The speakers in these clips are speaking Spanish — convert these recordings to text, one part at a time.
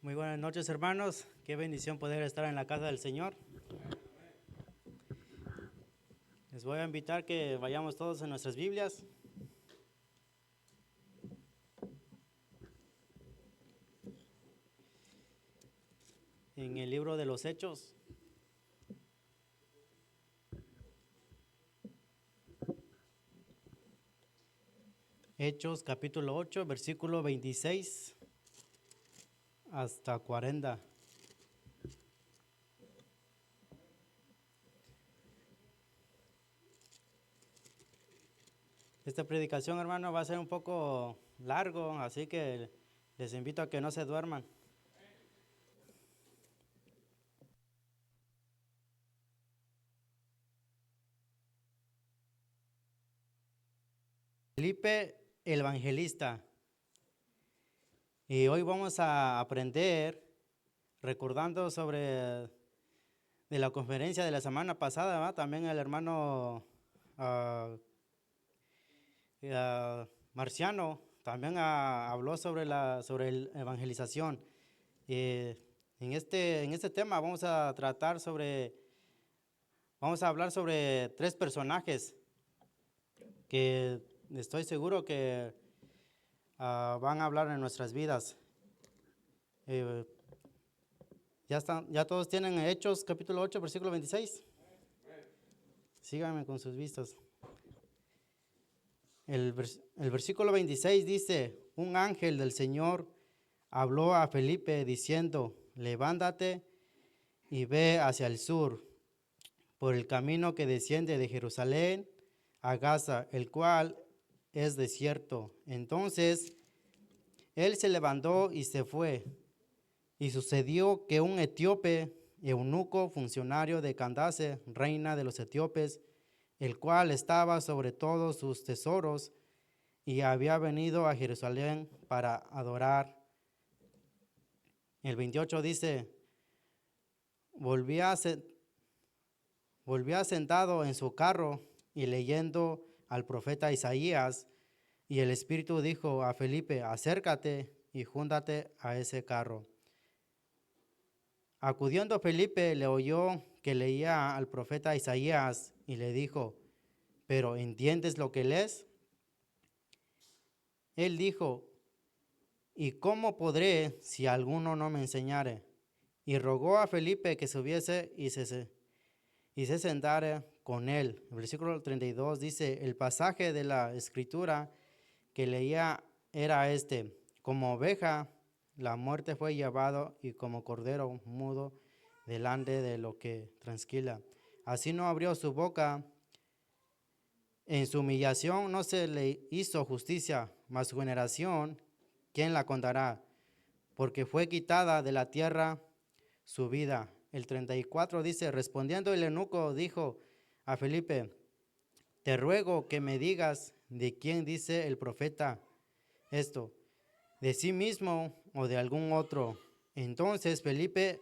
Muy buenas noches, hermanos. Qué bendición poder estar en la casa del Señor. Les voy a invitar que vayamos todos en nuestras Biblias. En el libro de los Hechos. Hechos capítulo 8, versículo 26 hasta 40. Esta predicación, hermano, va a ser un poco largo, así que les invito a que no se duerman. Felipe el Evangelista. Y hoy vamos a aprender, recordando sobre de la conferencia de la semana pasada, ¿va? También el hermano Marciano también habló sobre la evangelización. En este tema vamos a hablar sobre tres personajes que estoy seguro que van a hablar en nuestras vidas. Ya todos tienen Hechos capítulo 8, versículo 26. Síganme con sus vistas. El versículo 26 dice: un ángel del Señor habló a Felipe diciendo: levántate y ve hacia el sur, por el camino que desciende de Jerusalén a Gaza, el cual es desierto. Entonces él se levantó y se fue. Y sucedió que un etíope, eunuco, funcionario de Candace, reina de los etíopes, el cual estaba sobre todos sus tesoros, y había venido a Jerusalén para adorar. El 28 dice: volvía sentado en su carro y leyendo al profeta Isaías, y el Espíritu dijo a Felipe: acércate y júntate a ese carro. Acudiendo Felipe, le oyó que leía al profeta Isaías y le dijo: ¿pero entiendes lo que lees? Él dijo: ¿y cómo podré si alguno no me enseñare? Y rogó a Felipe que subiese y se sentara con él. El versículo 32 dice: el pasaje de la escritura que leía era este: como oveja la muerte fue llevado, y como cordero mudo delante de lo que transquila. Así no abrió su boca. En su humillación no se le hizo justicia, mas su generación, ¿quién la contará? Porque fue quitada de la tierra su vida. El 34 dice: respondiendo el eunuco dijo a Felipe: te ruego que me digas de quién dice el profeta esto, de sí mismo o de algún otro. Entonces Felipe,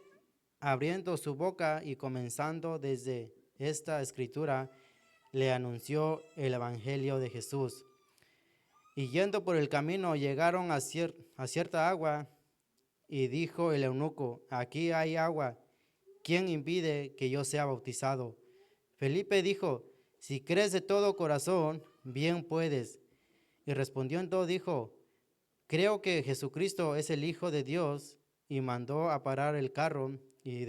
abriendo su boca y comenzando desde esta escritura, le anunció el evangelio de Jesús. Y yendo por el camino llegaron a cierta agua, y dijo el eunuco: aquí hay agua, ¿quién impide que yo sea bautizado? Felipe dijo: si crees de todo corazón, bien puedes. Y respondiendo dijo: creo que Jesucristo es el Hijo de Dios. Y mandó a parar el carro, y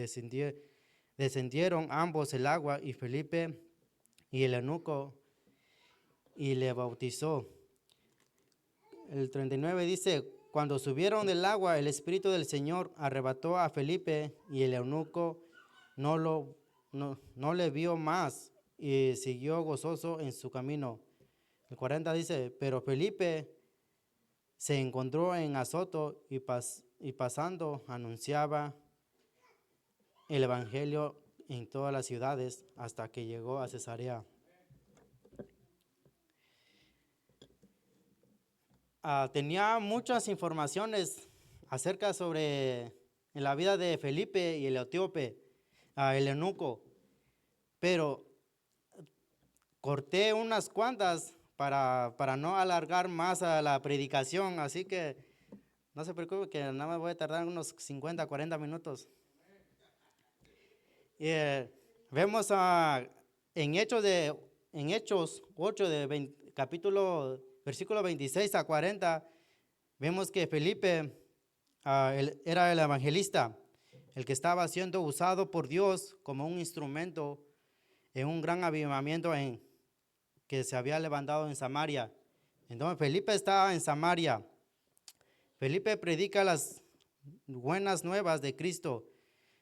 descendieron ambos el agua, y Felipe y el eunuco, y le bautizó. El 39 dice: cuando subieron del agua, el Espíritu del Señor arrebató a Felipe, y el eunuco no le vio más, y siguió gozoso en su camino. El 40 dice: pero Felipe se encontró en Azoto, y pasando anunciaba el evangelio en todas las ciudades hasta que llegó a Cesarea. Tenía muchas informaciones acerca sobre en la vida de Felipe y el etíope, el eunuco, pero corté unas cuantas para no alargar más a la predicación, así que No se preocupe que nada más voy a tardar unos 50, 40 minutos. Vemos en Hechos 8, capítulo, versículo 26 a 40, vemos que Felipe él era el evangelista, el que estaba siendo usado por Dios como un instrumento en un gran avivamiento que se había levantado en Samaria. Entonces Felipe estaba en Samaria. Felipe predica las buenas nuevas de Cristo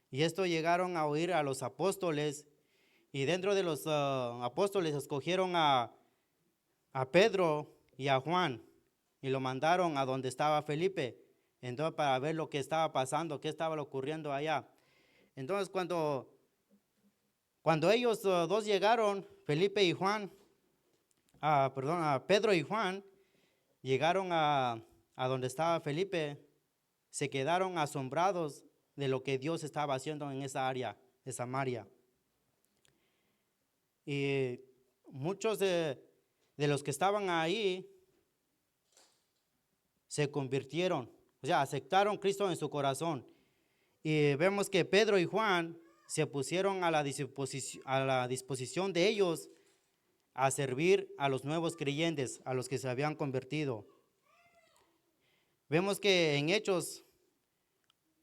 y esto llegaron a oír a los apóstoles y dentro de los apóstoles escogieron a Pedro y a Juan y lo mandaron a donde estaba Felipe, entonces para ver lo que estaba pasando, qué estaba ocurriendo allá. Entonces cuando ellos dos llegaron, Felipe y Juan, a Pedro y Juan, llegaron a donde estaba Felipe, se quedaron asombrados de lo que Dios estaba haciendo en esa área de Samaria. Y muchos de los que estaban ahí se convirtieron, o sea, aceptaron a Cristo en su corazón. Y vemos que Pedro y Juan se pusieron a la disposición de ellos a servir a los nuevos creyentes, a los que se habían convertido. Vemos que en Hechos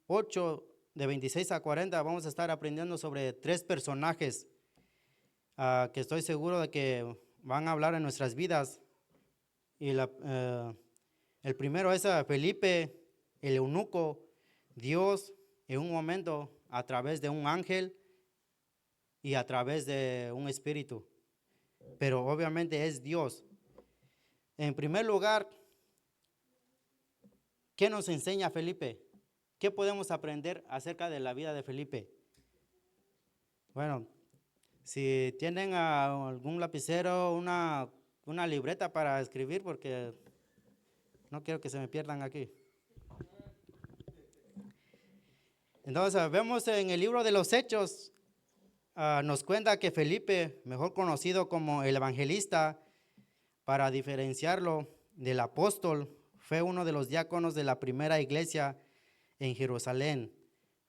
8, de 26 a 40, vamos a estar aprendiendo sobre 3 personajes que estoy seguro de que van a hablar en nuestras vidas. Y el primero es Felipe, el eunuco. Dios en un momento a través de un ángel y a través de un espíritu, pero obviamente es Dios. En primer lugar, ¿qué nos enseña Felipe? ¿Qué podemos aprender acerca de la vida de Felipe? Bueno, si tienen algún lapicero, una libreta para escribir, porque no quiero que se me pierdan aquí. Entonces, vemos en el libro de los Hechos, nos cuenta que Felipe, mejor conocido como el evangelista, para diferenciarlo del apóstol, fue uno de los diáconos de la primera iglesia en Jerusalén.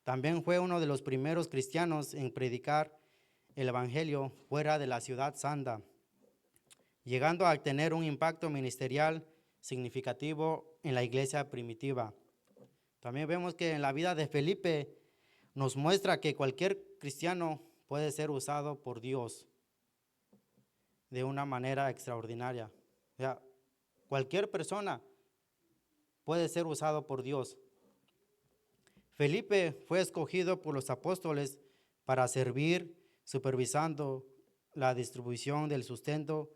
También fue uno de los primeros cristianos en predicar el evangelio fuera de la ciudad santa, llegando a tener un impacto ministerial significativo en la iglesia primitiva. También vemos que en la vida de Felipe nos muestra que cualquier cristiano puede ser usado por Dios de una manera extraordinaria. O sea, cualquier persona puede ser usado por Dios. Felipe fue escogido por los apóstoles para servir, supervisando la distribución del sustento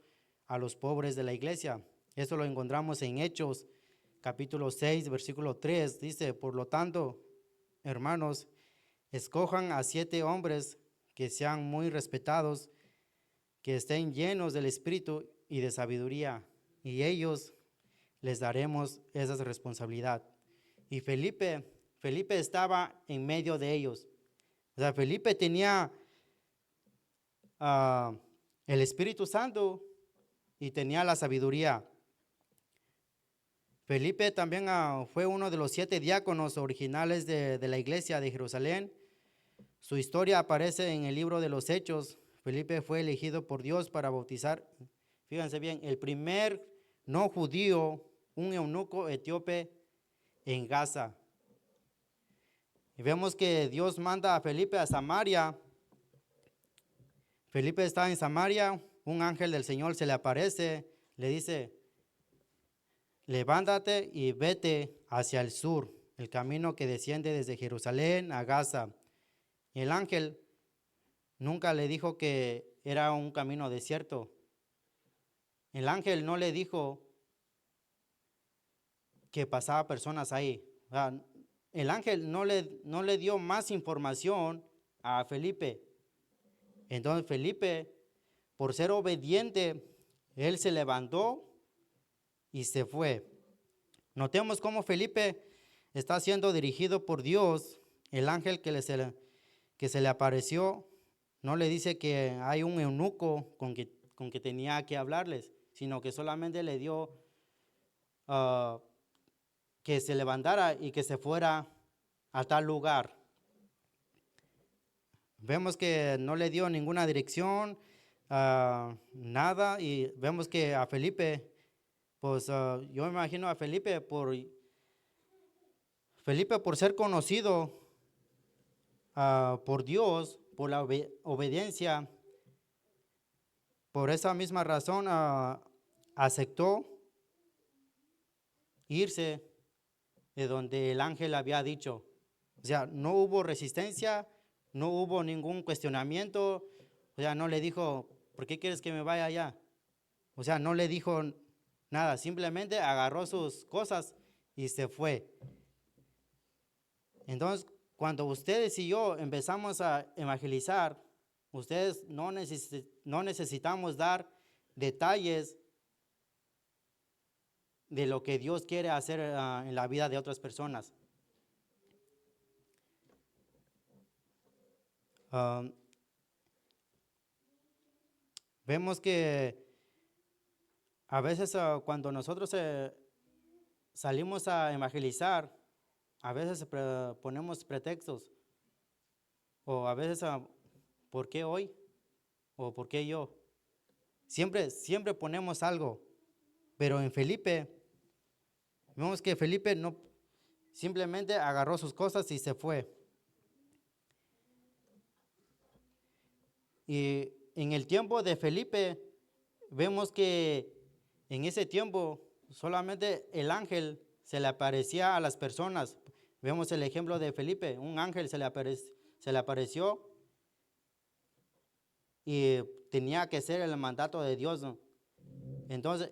a los pobres de la iglesia. Esto lo encontramos en Hechos, capítulo 6, versículo 3. Dice, por lo tanto, hermanos, escojan a 7 hombres que sean muy respetados, que estén llenos del Espíritu y de sabiduría, y ellos les daremos esa responsabilidad. Y Felipe estaba en medio de ellos. O sea, Felipe tenía el Espíritu Santo y tenía la sabiduría. Felipe también fue uno de los 7 diáconos originales de la iglesia de Jerusalén. Su historia aparece en el libro de los Hechos. Felipe fue elegido por Dios para bautizar, fíjense bien, el primer no judío, un eunuco etíope en Gaza. Y vemos que Dios manda a Felipe a Samaria. Felipe está en Samaria, un ángel del Señor se le aparece, le dice, levántate y vete hacia el sur, el camino que desciende desde Jerusalén a Gaza. Y el ángel nunca le dijo que era un camino desierto. El ángel no le dijo que pasaba personas ahí. O sea, el ángel no le dio más información a Felipe. Entonces Felipe, por ser obediente, él se levantó y se fue. Notemos cómo Felipe está siendo dirigido por Dios. El ángel que se le apareció no le dice que hay un eunuco con que tenía que hablarles, sino que solamente le dio que se levantara y que se fuera a tal lugar. Vemos que no le dio ninguna dirección, nada, y vemos que a Felipe, pues yo me imagino a Felipe por ser conocido por Dios, por la obediencia, por esa misma razón aceptó irse de donde el ángel había dicho. O sea, no hubo resistencia, no hubo ningún cuestionamiento. O sea, no le dijo, ¿por qué quieres que me vaya allá? O sea, no le dijo nada, simplemente agarró sus cosas y se fue. Entonces, cuando ustedes y yo empezamos a evangelizar, ustedes no necesitamos dar detalles de lo que Dios quiere hacer en la vida de otras personas. Um, Vemos que a veces cuando nosotros salimos a evangelizar, a veces ponemos pretextos, o a veces ¿por qué hoy? ¿O por qué yo? Siempre ponemos algo, pero en Felipe, vemos que Felipe no simplemente agarró sus cosas y se fue. Y en el tiempo de Felipe, vemos que en ese tiempo solamente el ángel se le aparecía a las personas. Vemos el ejemplo de Felipe, un ángel se le apareció y tenía que ser el mandato de Dios, ¿no? Entonces,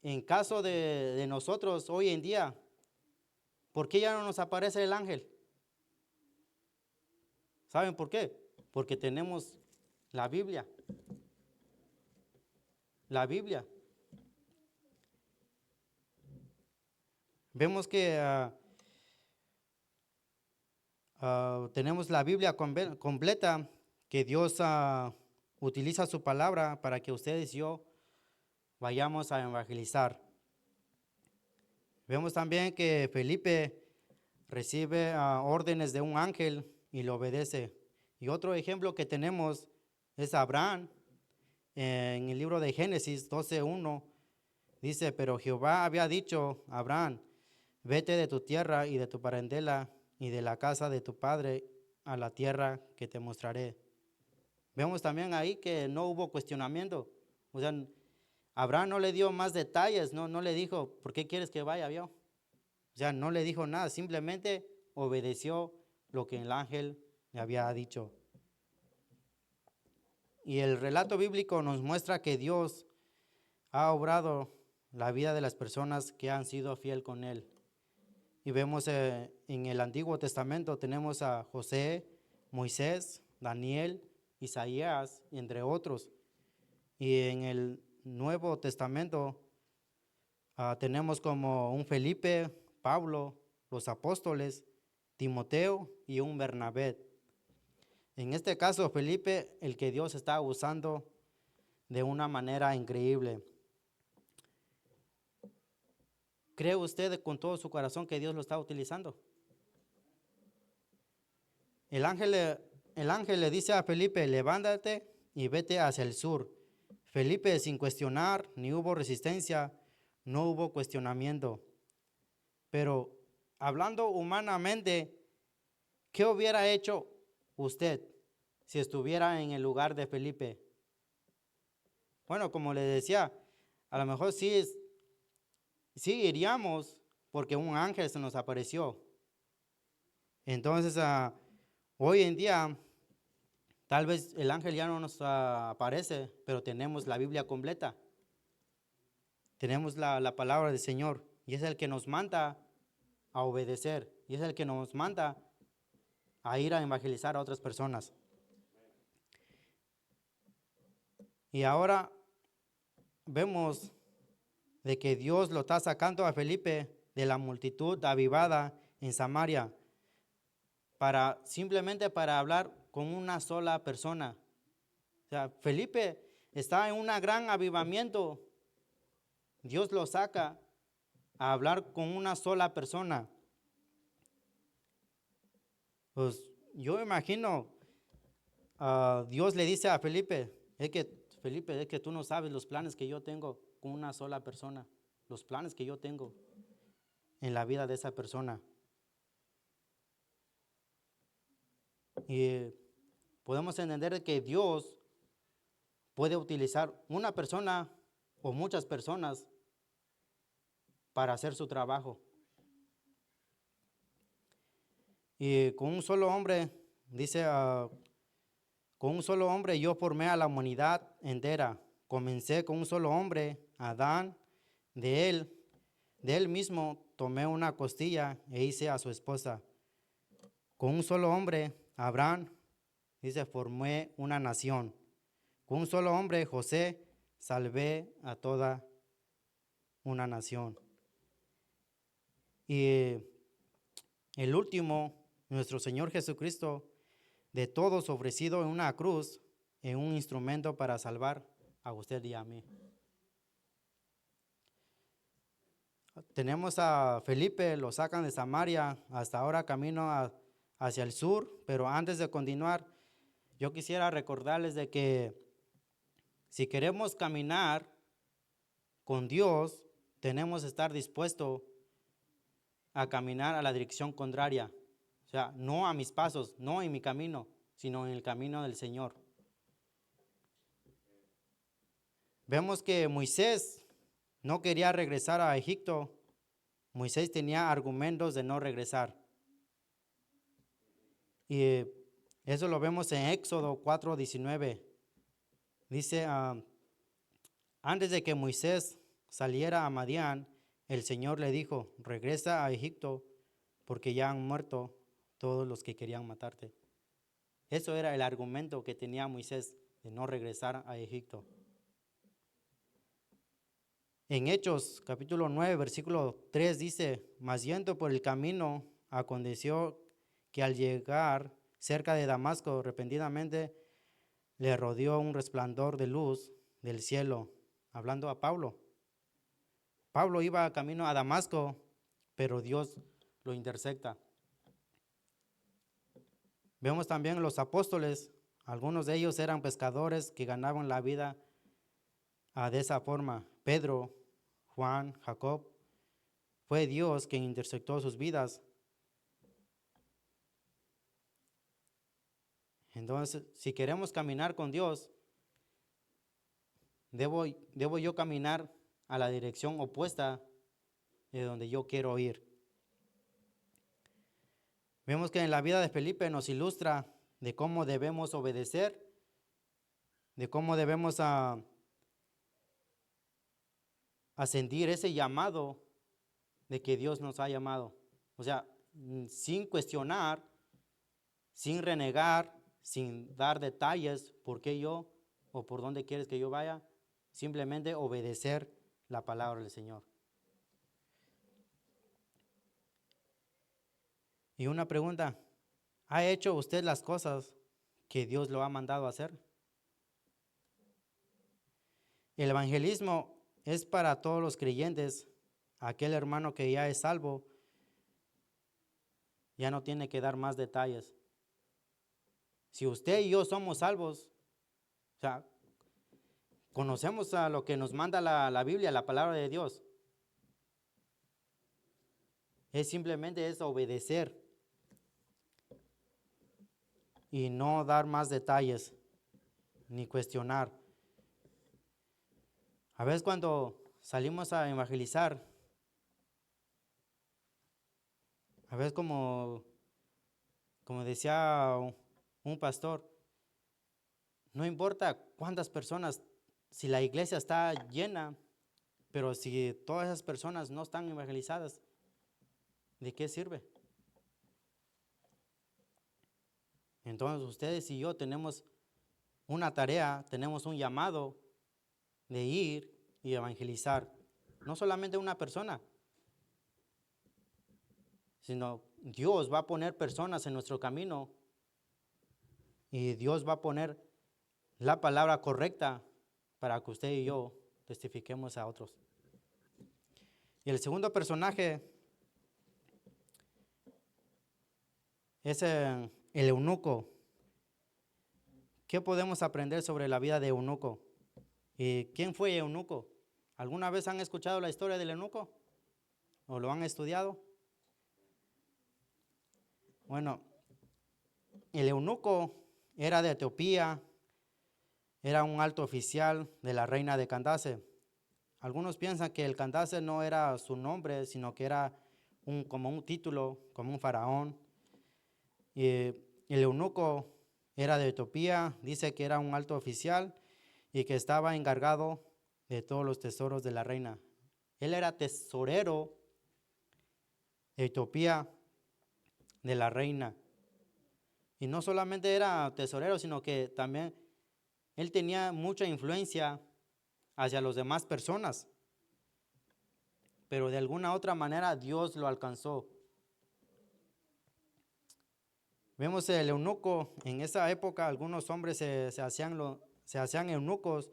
en caso de nosotros hoy en día, ¿por qué ya no nos aparece el ángel? ¿Saben por qué? Porque tenemos la Biblia. La Biblia. Vemos que tenemos la Biblia completa, que Dios utiliza su palabra para que ustedes y yo vayamos a evangelizar. Vemos también que Felipe recibe órdenes de un ángel y lo obedece. Y otro ejemplo que tenemos es Abraham. En el libro de Génesis 12:1 dice, pero Jehová había dicho a Abraham, vete de tu tierra y de tu parentela y de la casa de tu padre a la tierra que te mostraré. Vemos también ahí que no hubo cuestionamiento. O sea, Abraham no le dio más detalles, no le dijo, ¿por qué quieres que vaya, vio? O sea, no le dijo nada, simplemente obedeció lo que el ángel le había dicho. Y el relato bíblico nos muestra que Dios ha obrado la vida de las personas que han sido fiel con Él. Y vemos en el Antiguo Testamento tenemos a José, Moisés, Daniel, Isaías, entre otros. Y en el Nuevo Testamento tenemos como un Felipe, Pablo, los apóstoles, Timoteo y un Bernabé. En este caso, Felipe, el que Dios está usando de una manera increíble. ¿Cree usted con todo su corazón que Dios lo está utilizando? El ángel le dice a Felipe, levántate y vete hacia el sur. Felipe, sin cuestionar, ni hubo resistencia, no hubo cuestionamiento. Pero hablando humanamente, ¿qué hubiera hecho usted si estuviera en el lugar de Felipe? Bueno, como le decía, a lo mejor sí iríamos porque un ángel se nos apareció. Entonces, hoy en día, tal vez el ángel ya no nos aparece, pero tenemos la Biblia completa. Tenemos la palabra del Señor y es el que nos manda a obedecer y es el que nos manda a ir a evangelizar a otras personas. Y ahora vemos de que Dios lo está sacando a Felipe de la multitud avivada en Samaria simplemente para hablar con una sola persona. O sea, Felipe está en un gran avivamiento. Dios lo saca a hablar con una sola persona. Pues yo imagino, Dios le dice a Felipe, Felipe, es que tú no sabes los planes que yo tengo con una sola persona, los planes que yo tengo en la vida de esa persona. Y podemos entender que Dios puede utilizar una persona o muchas personas para hacer su trabajo. Y con un solo hombre, dice, con un solo hombre yo formé a la humanidad entera. Comencé con un solo hombre, Adán, de él mismo tomé una costilla e hice a su esposa. Con un solo hombre, Abraham, dice, formé una nación. Con un solo hombre, José, salvé a toda una nación. Y el último, nuestro Señor Jesucristo, de todos ofrecido en una cruz, en un instrumento para salvar a usted y a mí. Tenemos a Felipe, lo sacan de Samaria, hasta ahora camino hacia el sur, pero antes de continuar, yo quisiera recordarles de que si queremos caminar con Dios, tenemos que estar dispuestos a caminar a la dirección contraria. O sea, no a mis pasos, no en mi camino, sino en el camino del Señor. Vemos que Moisés no quería regresar a Egipto. Moisés tenía argumentos de no regresar. Y eso lo vemos en Éxodo 4:19. Dice, antes de que Moisés saliera a Madián, el Señor le dijo, regresa a Egipto porque ya han muerto todos los que querían matarte. Eso era el argumento que tenía Moisés de no regresar a Egipto. En Hechos capítulo 9, versículo 3 dice, mas yendo por el camino, aconteció que al llegar cerca de Damasco, repentinamente le rodeó un resplandor de luz del cielo, hablando a Pablo. Pablo iba camino a Damasco, pero Dios lo intercepta. Vemos también los apóstoles, algunos de ellos eran pescadores que ganaban la vida de esa forma. Pedro, Juan, Jacob, fue Dios quien interceptó sus vidas. Entonces, si queremos caminar con Dios, debo yo caminar a la dirección opuesta de donde yo quiero ir. Vemos que en la vida de Felipe nos ilustra de cómo debemos obedecer, de cómo debemos sentir ese llamado de que Dios nos ha llamado. O sea, sin cuestionar, sin renegar, sin dar detalles por qué yo o por dónde quieres que yo vaya, simplemente obedecer la palabra del Señor. Y una pregunta, ¿ha hecho usted las cosas que Dios lo ha mandado a hacer? El evangelismo es para todos los creyentes. Aquel hermano que ya es salvo ya no tiene que dar más detalles. Si usted y yo somos salvos, o sea, conocemos a lo que nos manda la Biblia, la palabra de Dios. Simplemente es obedecer y no dar más detalles ni cuestionar. A veces cuando salimos a evangelizar, a veces como decía un pastor, no importa cuántas personas, si la iglesia está llena, pero si todas esas personas no están evangelizadas, ¿de qué sirve? Entonces ustedes y yo tenemos una tarea, tenemos un llamado de ir y evangelizar. No solamente una persona, sino Dios va a poner personas en nuestro camino y Dios va a poner la palabra correcta para que usted y yo testifiquemos a otros. Y el segundo personaje es el eunuco. ¿Qué podemos aprender sobre la vida de eunuco? ¿Y quién fue eunuco? ¿Alguna vez han escuchado la historia del eunuco? ¿O lo han estudiado? Bueno, el eunuco era de Etiopía, era un alto oficial de la reina de Candace. Algunos piensan que el Candace no era su nombre, sino que era como un título, como un faraón. Y el eunuco era de Etiopía, dice que era un alto oficial y que estaba encargado de todos los tesoros de la reina. Él era tesorero de Etiopía, de la reina. Y no solamente era tesorero, sino que también él tenía mucha influencia hacia las demás personas. Pero de alguna otra manera Dios lo alcanzó. Vemos el eunuco, en esa época algunos hombres se hacían eunucos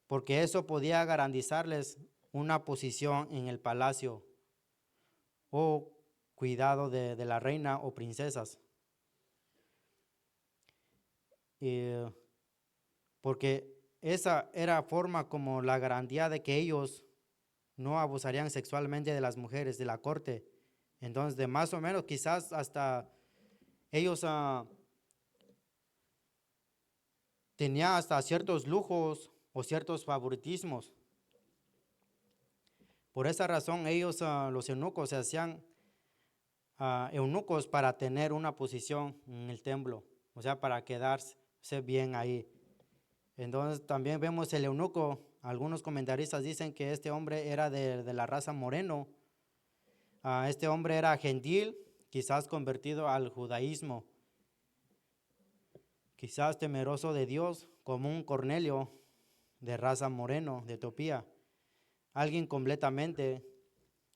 porque eso podía garantizarles una posición en el palacio o cuidado de la reina o princesas. Porque esa era forma como la garantía de que ellos no abusarían sexualmente de las mujeres de la corte. Entonces, de más o menos, quizás hasta ellos tenían hasta ciertos lujos o ciertos favoritismos. Por esa razón, ellos, los eunucos, se hacían eunucos para tener una posición en el templo, o sea, para quedarse bien ahí. Entonces, también vemos el eunuco. Algunos comentaristas dicen que este hombre era de la raza moreno. Este hombre era gentil, quizás convertido al judaísmo, quizás temeroso de Dios, como un Cornelio de raza moreno de Etiopía, alguien completamente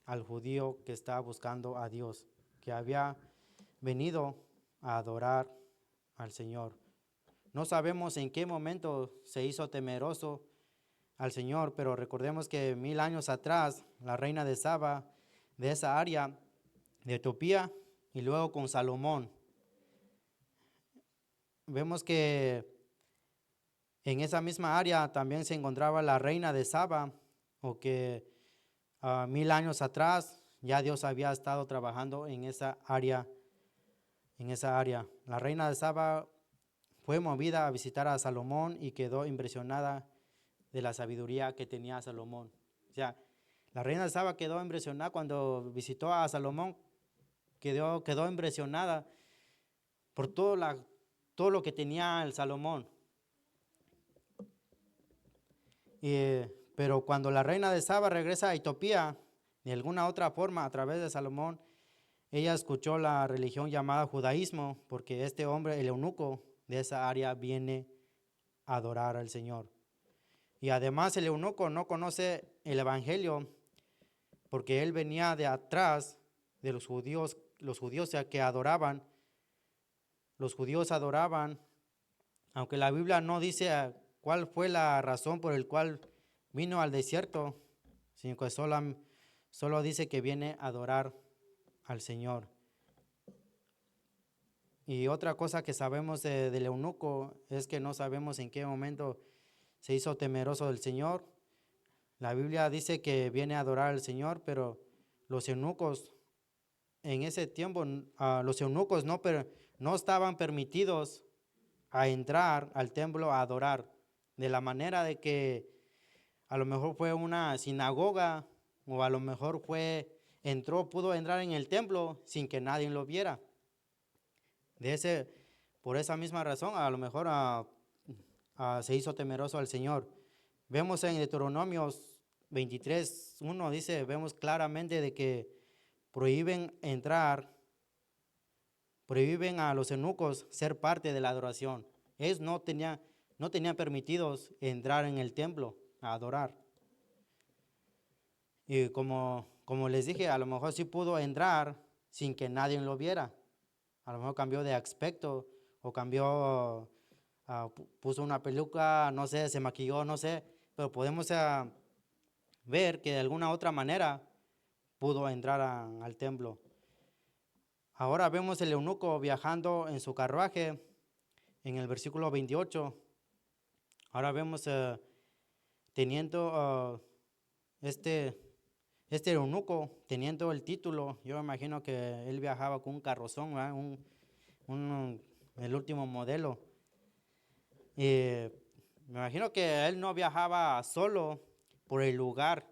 al judío que estaba buscando a Dios, que había venido a adorar al Señor. No sabemos en qué momento se hizo temeroso al Señor, pero recordemos que 1000 años atrás la reina de Saba, de esa área de Etiopía, y luego con Salomón, vemos que en esa misma área también se encontraba la reina de Saba, o que 1000 años atrás ya Dios había estado trabajando en esa área. La reina de Saba fue movida a visitar a Salomón y quedó impresionada de la sabiduría que tenía Salomón. O sea, la reina de Saba quedó impresionada cuando visitó a Salomón, quedó impresionada por todo lo que tenía el Salomón. Pero cuando la reina de Saba regresa a Etiopía, de alguna otra forma, a través de Salomón, ella escuchó la religión llamada judaísmo, porque este hombre, el eunuco de esa área, viene a adorar al Señor. Y además el eunuco no conoce el evangelio, porque él venía de atrás de los judíos que adoraban. Los judíos adoraban, aunque la Biblia no dice cuál fue la razón por la cual vino al desierto, sino que solo dice que viene a adorar al Señor. Y otra cosa que sabemos del eunuco es que no sabemos en qué momento se hizo temeroso del Señor. La Biblia dice que viene a adorar al Señor, pero los eunucos en ese tiempo, los eunucos no estaban permitidos a entrar al templo a adorar, de la manera de que a lo mejor fue una sinagoga o a lo mejor pudo entrar en el templo sin que nadie lo viera. Por esa misma razón, a lo mejor se hizo temeroso al Señor. Vemos en Deuteronomios 23:1 dice, vemos claramente de que prohíben a los eunucos ser parte de la adoración. Ellos no tenían permitidos entrar en el templo a adorar. Y como les dije, a lo mejor sí pudo entrar sin que nadie lo viera. A lo mejor cambió de aspecto o puso una peluca, no sé, se maquilló, no sé, pero podemos ver que de alguna otra manera pudo entrar al templo. Ahora vemos el eunuco viajando en su carruaje en el versículo 28. Ahora vemos teniendo este eunuco, teniendo el título. Yo me imagino que él viajaba con un carrozón, ¿verdad? El último modelo. Me imagino que él no viajaba solo por el lugar,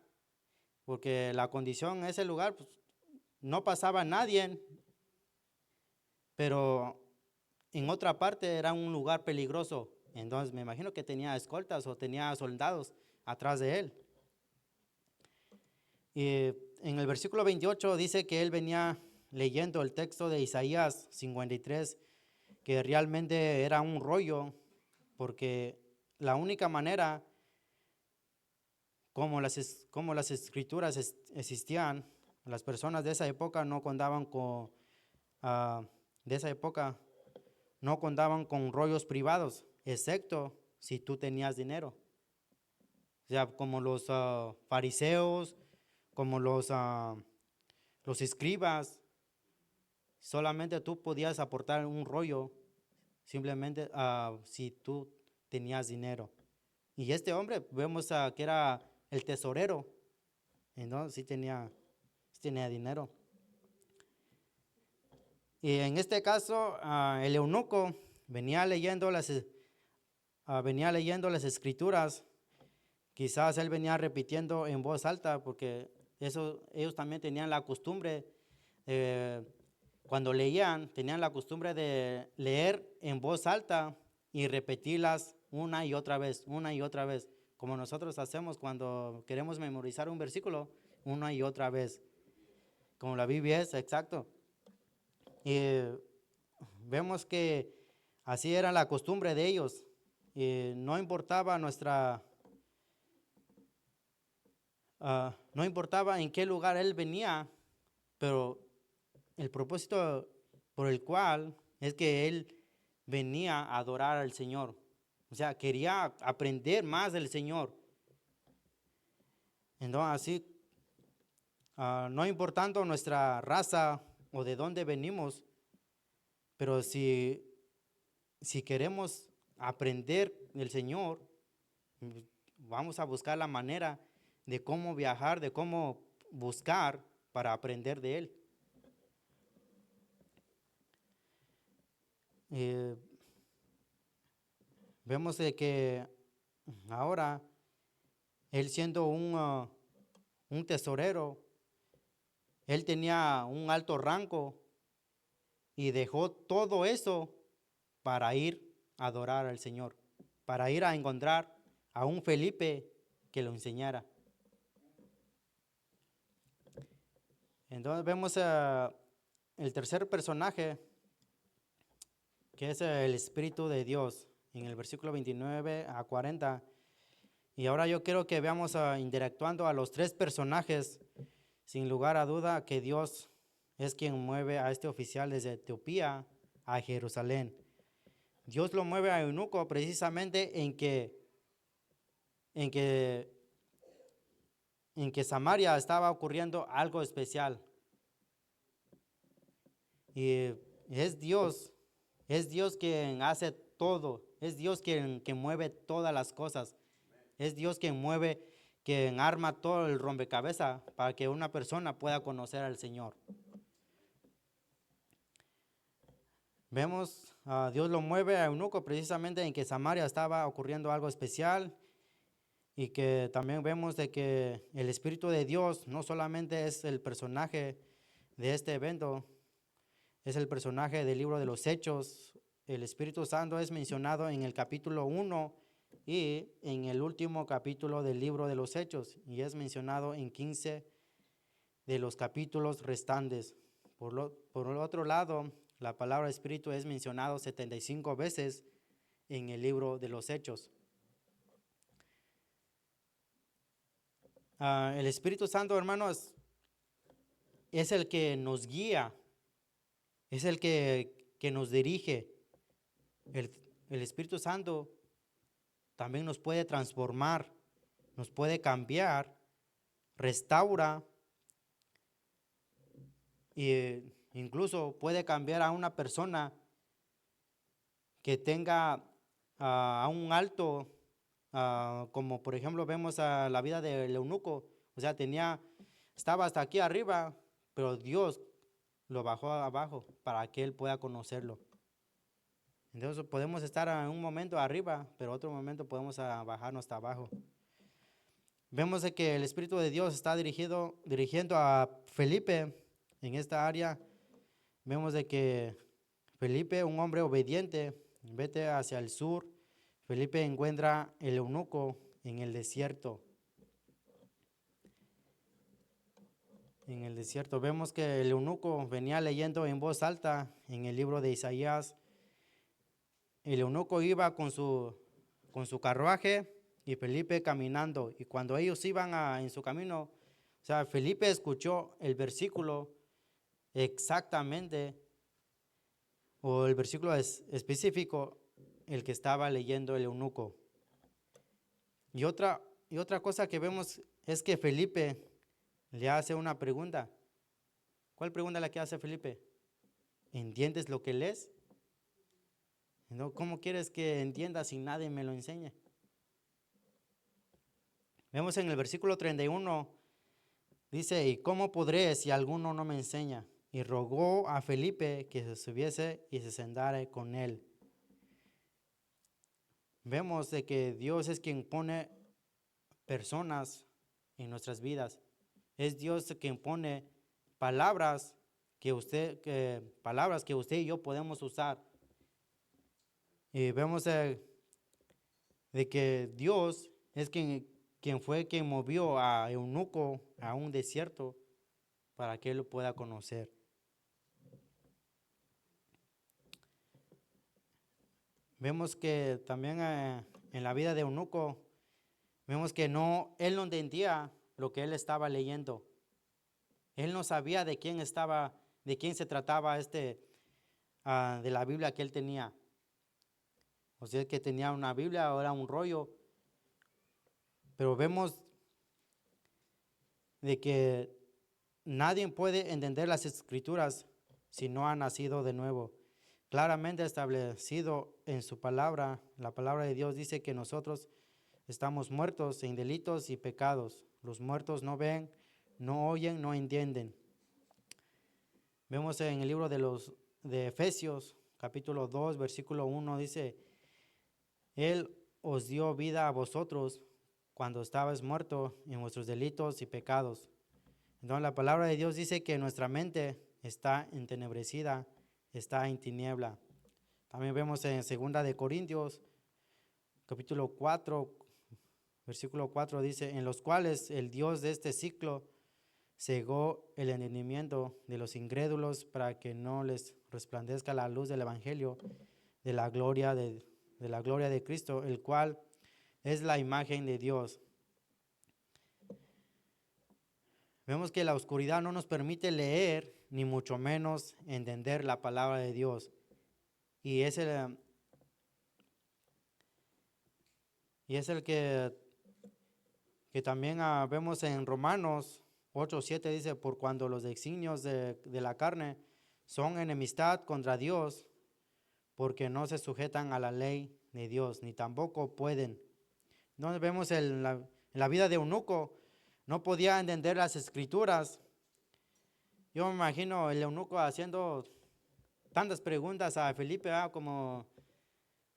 porque la condición en ese lugar, pues, no pasaba nadie, pero en otra parte era un lugar peligroso. Entonces me imagino que tenía escoltas o tenía soldados atrás de él. Y en el versículo 28 dice que él venía leyendo el texto de Isaías 53, que realmente era un rollo, porque la única manera como las escrituras existían, las personas de esa época no contaban con, de esa época no contaban con rollos privados, excepto si tú tenías dinero. O sea, como los fariseos, como los escribas, solamente tú podías aportar un rollo simplemente si tú tenías dinero. Y este hombre vemos que era el tesorero, entonces sí tenía dinero. Y en este caso, el eunuco venía leyendo las escrituras. Quizás él venía repitiendo en voz alta, porque ellos también tenían la costumbre, cuando leían, tenían la costumbre de leer en voz alta y repetirlas una y otra vez, como nosotros hacemos cuando queremos memorizar un versículo, una y otra vez, como la Biblia es, exacto. Y vemos que así era la costumbre de ellos. Y no importaba no importaba en qué lugar él venía, pero el propósito por el cual es que él venía a adorar al Señor. O sea, quería aprender más del Señor. Entonces, así, no importando nuestra raza o de dónde venimos, pero si queremos aprender del Señor, vamos a buscar la manera de cómo viajar, de cómo buscar para aprender de Él. Vemos de que ahora Él siendo un tesorero, Él tenía un alto rango y dejó todo eso para ir a adorar al Señor, para ir a encontrar a un Felipe que lo enseñara. Entonces vemos el tercer personaje, que es el Espíritu de Dios, en el versículo 29 a 40. Y ahora yo quiero que veamos interactuando a los tres personajes, sin lugar a duda que Dios es quien mueve a este oficial desde Etiopía a Jerusalén. Dios lo mueve a eunuco precisamente en que Samaria estaba ocurriendo algo especial. Y es Dios quien hace todo, es Dios quien mueve todas las cosas, es Dios quien arma todo el rompecabezas para que una persona pueda conocer al Señor. Vemos, Dios lo mueve a eunuco precisamente en que Samaria estaba ocurriendo algo especial, y que también vemos de que el Espíritu de Dios no solamente es el personaje de este evento, es el personaje del libro de los Hechos. El Espíritu Santo es mencionado en el capítulo 1 y en el último capítulo del libro de los Hechos, y es mencionado en 15 de los capítulos restantes. Por el otro lado, la palabra Espíritu es mencionado 75 veces en el libro de los Hechos. El Espíritu Santo, hermanos, es el que nos guía, es el que nos dirige. El Espíritu Santo también nos puede transformar, nos puede cambiar restaura e incluso puede cambiar a una persona que tenga a un alto, como por ejemplo vemos a la vida del eunuco, o sea, estaba hasta aquí arriba, pero Dios lo bajó abajo para que él pueda conocerlo. Entonces podemos estar en un momento arriba, pero otro momento podemos bajarnos hasta abajo. Vemos de que el Espíritu de Dios está dirigiendo a Felipe en esta área. Vemos de que Felipe, un hombre obediente, vete hacia el sur. Felipe encuentra el eunuco en el desierto. En el desierto vemos que el eunuco venía leyendo en voz alta en el libro de Isaías. El eunuco iba con su carruaje y Felipe caminando. Y cuando ellos iban en su camino, o sea, Felipe escuchó el versículo exactamente, o el versículo específico, el que estaba leyendo el eunuco. Y otra cosa que vemos es que Felipe le hace una pregunta. ¿Cuál pregunta la que hace Felipe? ¿Entiendes lo que lees? ¿No? ¿Cómo quieres que entienda si nadie me lo enseña? Vemos en el versículo 31, dice, ¿y cómo podré si alguno no me enseña? Y rogó a Felipe que se subiese y se sentara con él. Vemos de que Dios es quien pone personas en nuestras vidas. Es Dios quien pone palabras que usted y yo podemos usar. Y vemos de que Dios es quien movió a eunuco a un desierto para que él lo pueda conocer. Vemos que también en la vida de eunuco, vemos que él no entendía lo que él estaba leyendo. Él no sabía de quién se trataba de la Biblia que él tenía. O sea, que tenía una Biblia o era un rollo. Pero vemos de que nadie puede entender las Escrituras si no ha nacido de nuevo. Claramente establecido en su palabra, la palabra de Dios dice que nosotros estamos muertos en delitos y pecados. Los muertos no ven, no oyen, no entienden. Vemos en el libro de Efesios, capítulo 2, versículo 1, dice, Él os dio vida a vosotros cuando estabais muertos en vuestros delitos y pecados. Entonces la palabra de Dios dice que nuestra mente está entenebrecida, está en tiniebla. También vemos en 2 de Corintios, capítulo 4, versículo 4, dice, en los cuales el Dios de este siglo cegó el entendimiento de los incrédulos para que no les resplandezca la luz del evangelio de la gloria de Cristo, el cual es la imagen de Dios. Vemos que la oscuridad no nos permite leer, ni mucho menos entender la palabra de Dios. Y es el que también vemos en Romanos 8:7, dice, por cuando los designios de la carne son enemistad contra Dios, porque no se sujetan a la ley de Dios, ni tampoco pueden. No vemos en la vida de eunuco, no podía entender las escrituras. Yo me imagino el eunuco haciendo tantas preguntas a Felipe, como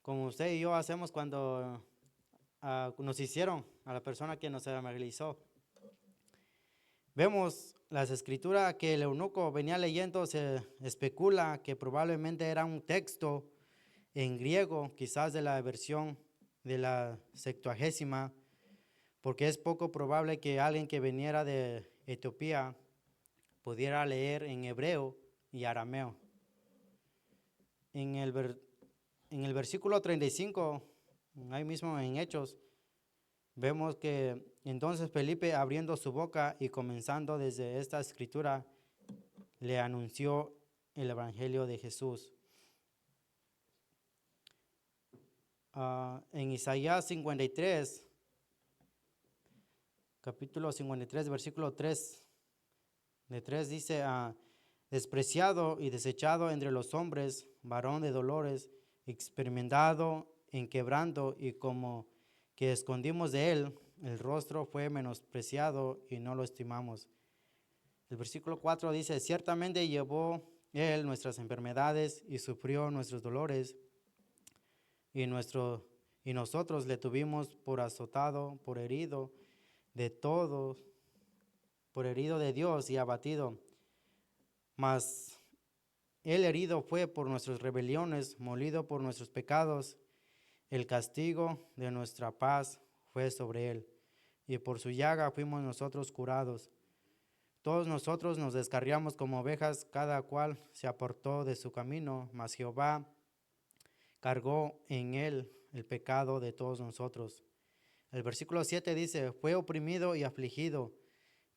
usted y yo hacemos cuando nos hicieron a la persona que nos evangelizó. Vemos las escrituras que el eunuco venía leyendo, se especula que probablemente era un texto en griego, quizás de la versión de la Septuagesima, porque es poco probable que alguien que viniera de Etiopía pudiera leer en hebreo y arameo. En el versículo 35, ahí mismo en Hechos, vemos que entonces Felipe, abriendo su boca y comenzando desde esta escritura, le anunció el evangelio de Jesús. En Isaías 53, capítulo 53, versículo 3. De 3 dice, despreciado y desechado entre los hombres, varón de dolores, experimentado en quebranto, y como que escondimos de él, el rostro fue menospreciado y no lo estimamos. El versículo 4 dice, ciertamente llevó él nuestras enfermedades y sufrió nuestros dolores, y, y nosotros le tuvimos por azotado, por herido de todos, por herido de Dios y abatido. Mas él herido fue por nuestras rebeliones, molido por nuestros pecados. El castigo de nuestra paz fue sobre él, y por su llaga fuimos nosotros curados. Todos nosotros nos descarriamos como ovejas, cada cual se apartó de su camino, mas Jehová cargó en él el pecado de todos nosotros. El versículo 7 dice, fue oprimido y afligido,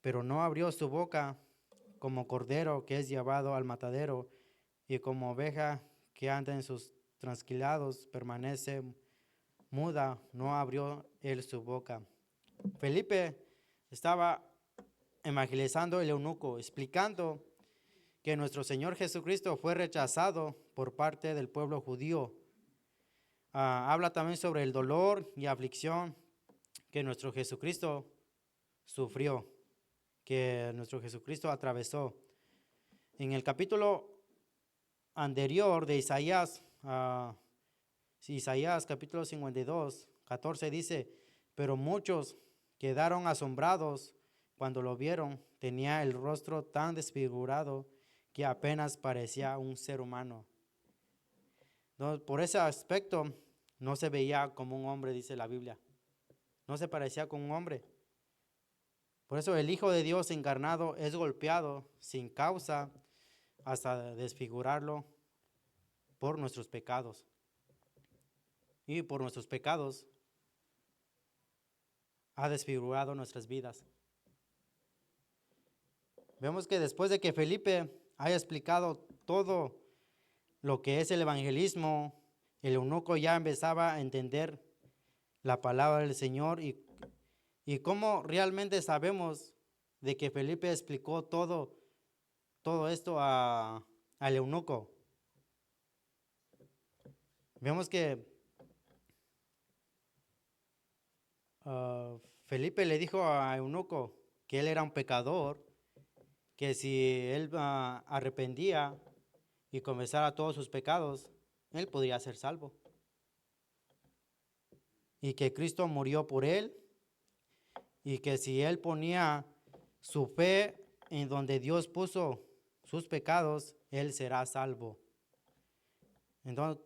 pero no abrió su boca, como cordero que es llevado al matadero, y como oveja que anda en sus trasquilados permanece muda, no abrió él su boca. Felipe estaba evangelizando el eunuco, explicando que nuestro Señor Jesucristo fue rechazado por parte del pueblo judío. Habla también sobre el dolor y aflicción que nuestro Jesucristo sufrió, que nuestro Jesucristo atravesó. En el capítulo anterior de Isaías, Isaías capítulo 52, 14 dice, pero muchos quedaron asombrados cuando lo vieron. Tenía el rostro tan desfigurado que apenas parecía un ser humano. No, por ese aspecto no se veía como un hombre, dice la Biblia. No se parecía con un hombre. Por eso el Hijo de Dios encarnado es golpeado sin causa hasta desfigurarlo por nuestros pecados. Y por nuestros pecados ha desfigurado nuestras vidas. Vemos que después de que Felipe haya explicado todo lo que es el evangelismo, el eunuco ya empezaba a entender la palabra del Señor y cómo realmente sabemos de que Felipe explicó todo esto al eunuco. Vemos que Felipe le dijo a eunuco que él era un pecador, que si él arrepentía y confesara todos sus pecados, él podría ser salvo. Y que Cristo murió por él, y que si él ponía su fe en donde Dios puso sus pecados, él será salvo. Entonces,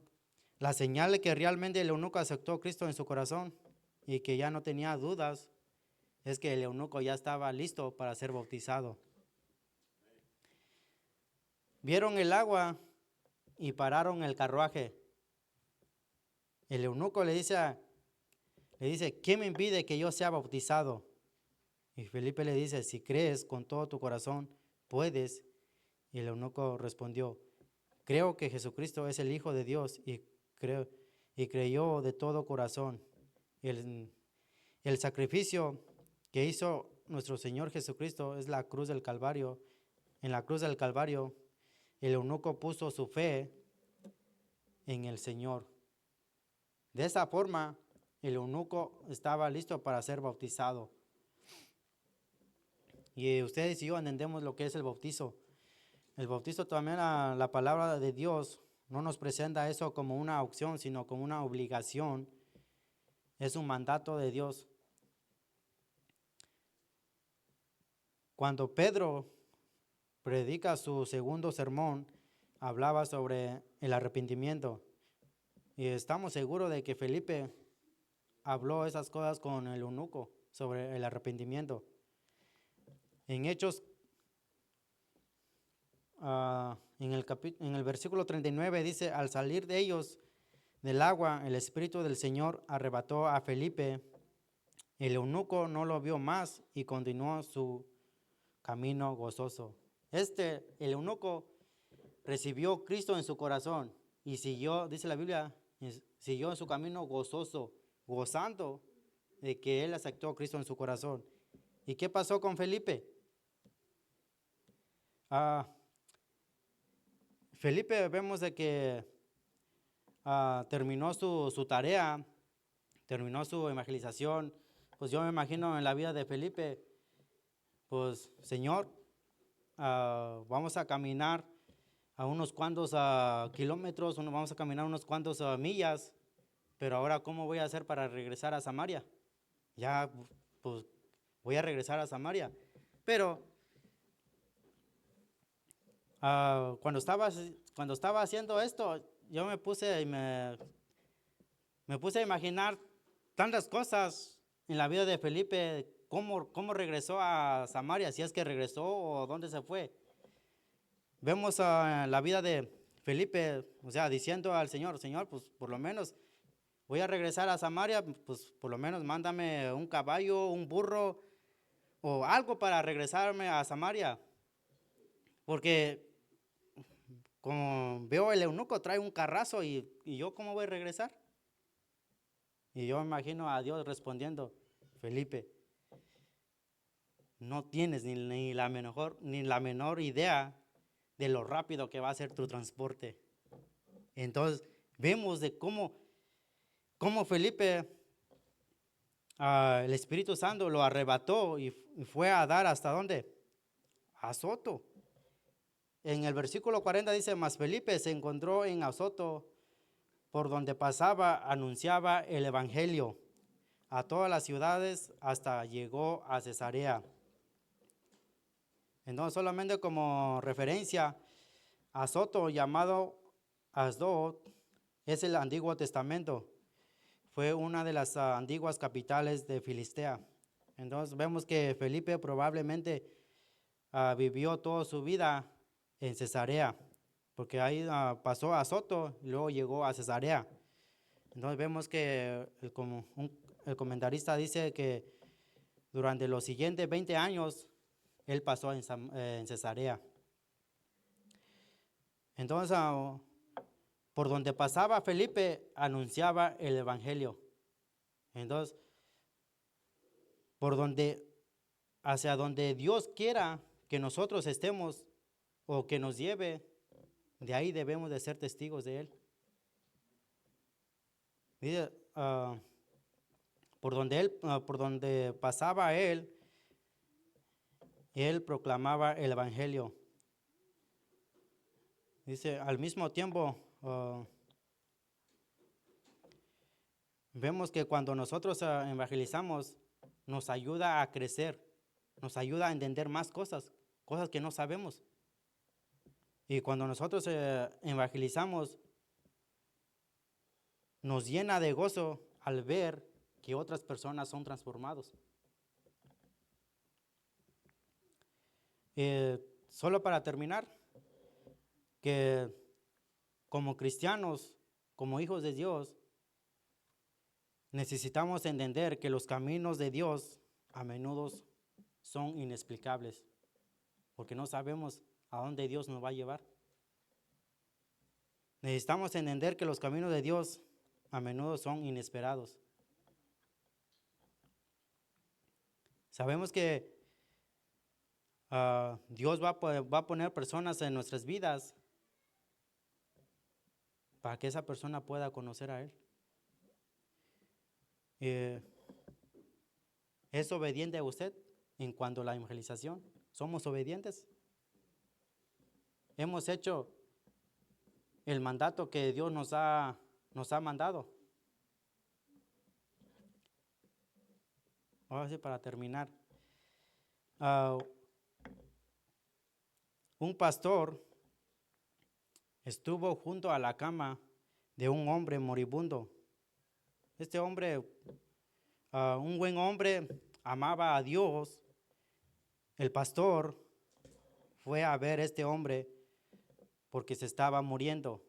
la señal de que realmente el eunuco aceptó a Cristo en su corazón y que ya no tenía dudas es que el eunuco ya estaba listo para ser bautizado. Vieron el agua y pararon el carruaje. El eunuco le dice, ¿qué me impide que yo sea bautizado? Y Felipe le dice, si crees con todo tu corazón, puedes. Y el eunuco respondió, creo que Jesucristo es el Hijo de Dios y creyó de todo corazón. El sacrificio que hizo nuestro Señor Jesucristo es la cruz del Calvario. En la cruz del Calvario, el eunuco puso su fe en el Señor. De esa forma, el eunuco estaba listo para ser bautizado. Y ustedes y yo entendemos lo que es el bautizo. El bautizo también, la palabra de Dios no nos presenta eso como una opción, sino como una obligación. Es un mandato de Dios. Cuando Pedro predica su segundo sermón, hablaba sobre el arrepentimiento. Y estamos seguros de que Felipe habló esas cosas con el eunuco sobre el arrepentimiento. En Hechos, en el versículo 39 dice, al salir de ellos del agua, el Espíritu del Señor arrebató a Felipe. El eunuco no lo vio más y continuó su camino gozoso. El eunuco recibió Cristo en su corazón y siguió, dice la Biblia, siguió en su camino gozoso, gozando de que él aceptó a Cristo en su corazón. ¿Y qué pasó con Felipe? Ah, Felipe vemos de que terminó su tarea, terminó su evangelización. Pues yo me imagino en la vida de Felipe, pues Señor, vamos a caminar a unos cuantos kilómetros, vamos a caminar unos cuantos millas, pero ahora ¿cómo voy a hacer para regresar a Samaria? Ya, pues voy a regresar a Samaria. Pero cuando estaba haciendo esto, yo me puse a imaginar tantas cosas en la vida de Felipe, cómo regresó a Samaria, si es que regresó o dónde se fue. Vemos la vida de Felipe, o sea, diciendo al Señor, Señor, pues por lo menos voy a regresar a Samaria, pues por lo menos mándame un caballo, un burro o algo para regresarme a Samaria. Porque como veo el eunuco trae un carrazo y yo cómo voy a regresar. Y yo me imagino a Dios respondiendo, Felipe, no tienes ni la menor idea de lo rápido que va a ser tu transporte. Entonces vemos de cómo Felipe, el Espíritu Santo lo arrebató y fue a dar hasta dónde? A Azoto. En el versículo 40 dice, mas Felipe se encontró en Azoto, por donde pasaba, anunciaba el evangelio a todas las ciudades hasta llegó a Cesarea. Entonces, solamente como referencia, Azoto, llamado Asdod, es el Antiguo Testamento. Fue una de las antiguas capitales de Filistea. Entonces, vemos que Felipe probablemente vivió toda su vida en Cesarea, porque ahí pasó a Azoto y luego llegó a Cesarea. Entonces, vemos que el comentarista dice que durante los siguientes 20 años él pasó en Cesarea. Entonces, por donde pasaba Felipe, anunciaba el evangelio. Entonces, hacia donde Dios quiera que nosotros estemos o que nos lleve, de ahí debemos de ser testigos de Él. Dice, por donde pasaba Él proclamaba el evangelio. Dice, al mismo tiempo, vemos que cuando nosotros evangelizamos, nos ayuda a crecer, nos ayuda a entender más cosas que no sabemos. Y cuando nosotros evangelizamos, nos llena de gozo al ver que otras personas son transformados. Solo para terminar, que como cristianos, como hijos de Dios, necesitamos entender que los caminos de Dios a menudo son inexplicables, porque no sabemos a dónde Dios nos va a llevar. Necesitamos entender que los caminos de Dios a menudo son inesperados. Sabemos que Dios va a poner personas en nuestras vidas para que esa persona pueda conocer a Él. ¿Es obediente a usted en cuanto a la evangelización? ¿Somos obedientes? ¿Hemos hecho el mandato que Dios nos ha mandado? Ahora sí, para terminar. Un pastor estuvo junto a la cama de un hombre moribundo. Este hombre, un buen hombre, amaba a Dios. El pastor fue a ver a este hombre porque se estaba muriendo.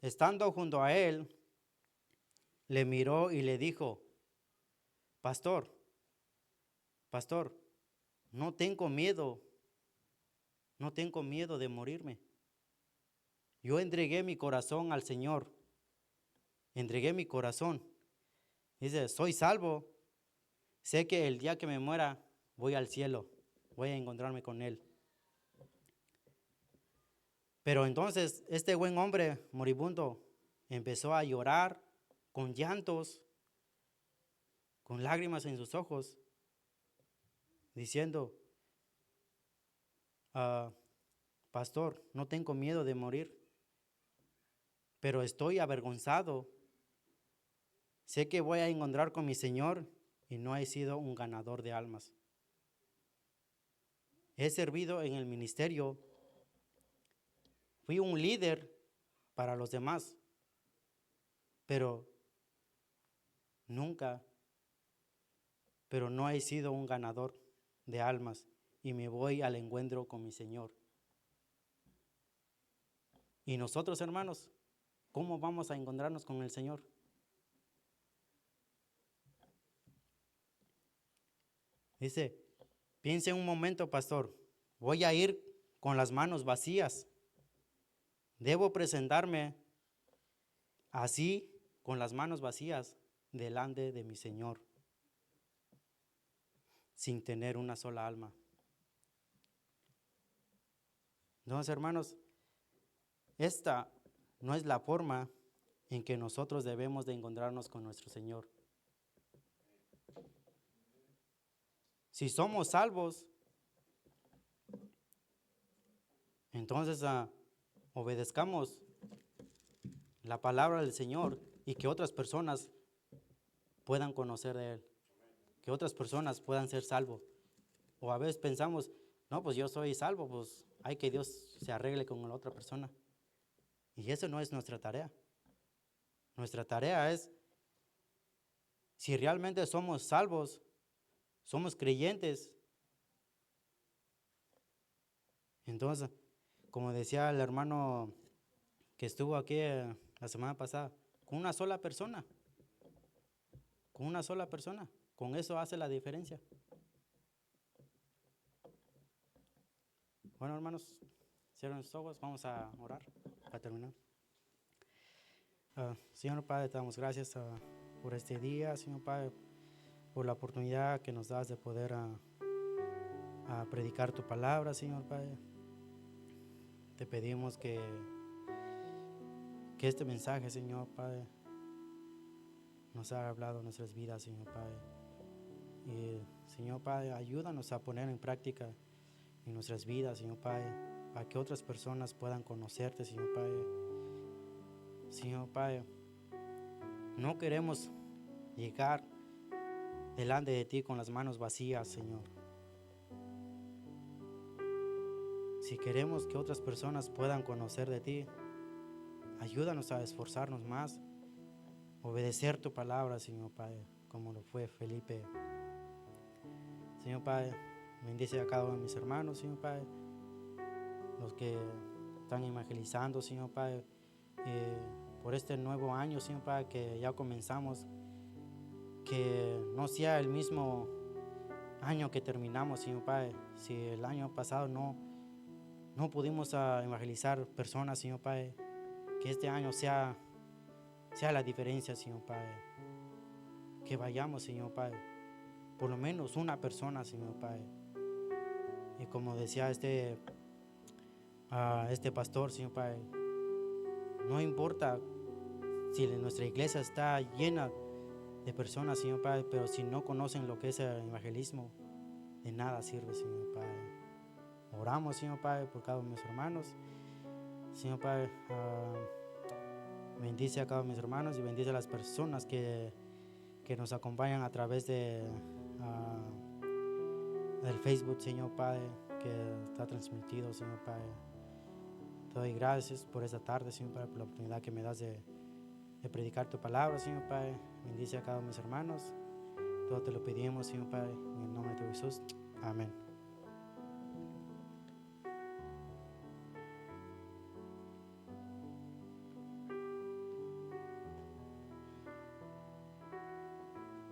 Estando junto a él, le miró y le dijo, pastor, no tengo miedo de morirme. Yo entregué mi corazón al Señor, entregué mi corazón. Dice, soy salvo, sé que el día que me muera voy al cielo, voy a encontrarme con Él. Pero entonces este buen hombre moribundo empezó a llorar con llantos, con lágrimas en sus ojos, diciendo, pastor, no tengo miedo de morir, pero estoy avergonzado. Sé que voy a encontrar con mi Señor y no he sido un ganador de almas. He servido en el ministerio, fui un líder para los demás, pero nunca, pero no he sido un ganador de almas y me voy al encuentro con mi Señor. Y nosotros, hermanos, ¿cómo vamos a encontrarnos con el Señor? Dice, piense un momento, pastor, voy a ir con las manos vacías. Debo presentarme así, con las manos vacías, delante de mi Señor, sin tener una sola alma. Entonces, hermanos, esta no es la forma en que nosotros debemos de encontrarnos con nuestro Señor. Si somos salvos, entonces obedezcamos la palabra del Señor y que otras personas puedan conocer de Él, que otras personas puedan ser salvos. O a veces pensamos, no, pues yo soy salvo, pues hay que Dios se arregle con la otra persona. Y eso no es nuestra tarea. Nuestra tarea es, si realmente somos salvos, somos creyentes, entonces, como decía el hermano que estuvo aquí la semana pasada, con una sola persona, con eso hace la diferencia. Bueno, hermanos, cierren sus ojos, vamos a orar para terminar. Señor Padre, te damos gracias por este día, Señor Padre, por la oportunidad que nos das de poder a predicar tu palabra, Señor Padre. Te pedimos que este mensaje, Señor Padre, nos haya hablado en nuestras vidas, Señor Padre. Y, Señor Padre, ayúdanos a poner en práctica en nuestras vidas, Señor Padre, para que otras personas puedan conocerte, Señor Padre. Señor Padre, no queremos llegar delante de ti con las manos vacías, Señor. Si queremos que otras personas puedan conocer de ti, ayúdanos a esforzarnos más, obedecer tu palabra, Señor Padre, como lo fue Felipe. Señor Padre, bendice a cada uno de mis hermanos, Señor Padre, los que están evangelizando, Señor Padre, por este nuevo año, Señor Padre, que ya comenzamos, que no sea el mismo año que terminamos, Señor Padre. Si el año pasado no pudimos evangelizar personas, Señor Padre, que este año sea la diferencia, Señor Padre. Que vayamos, Señor Padre, por lo menos una persona, Señor Padre. Y como decía este pastor, Señor Padre, no importa si nuestra iglesia está llena de personas, Señor Padre, pero si no conocen lo que es el evangelismo, de nada sirve, Señor Padre. Oramos, Señor Padre, por cada uno de mis hermanos. Señor Padre, bendice a cada uno de mis hermanos y bendice a las personas que nos acompañan a través del Facebook, Señor Padre, que está transmitido, Señor Padre. Te doy gracias por esta tarde, Señor Padre, por la oportunidad que me das de predicar tu palabra, Señor Padre. Bendice a cada uno de mis hermanos. Todo te lo pedimos, Señor Padre, en el nombre de Jesús. Amén.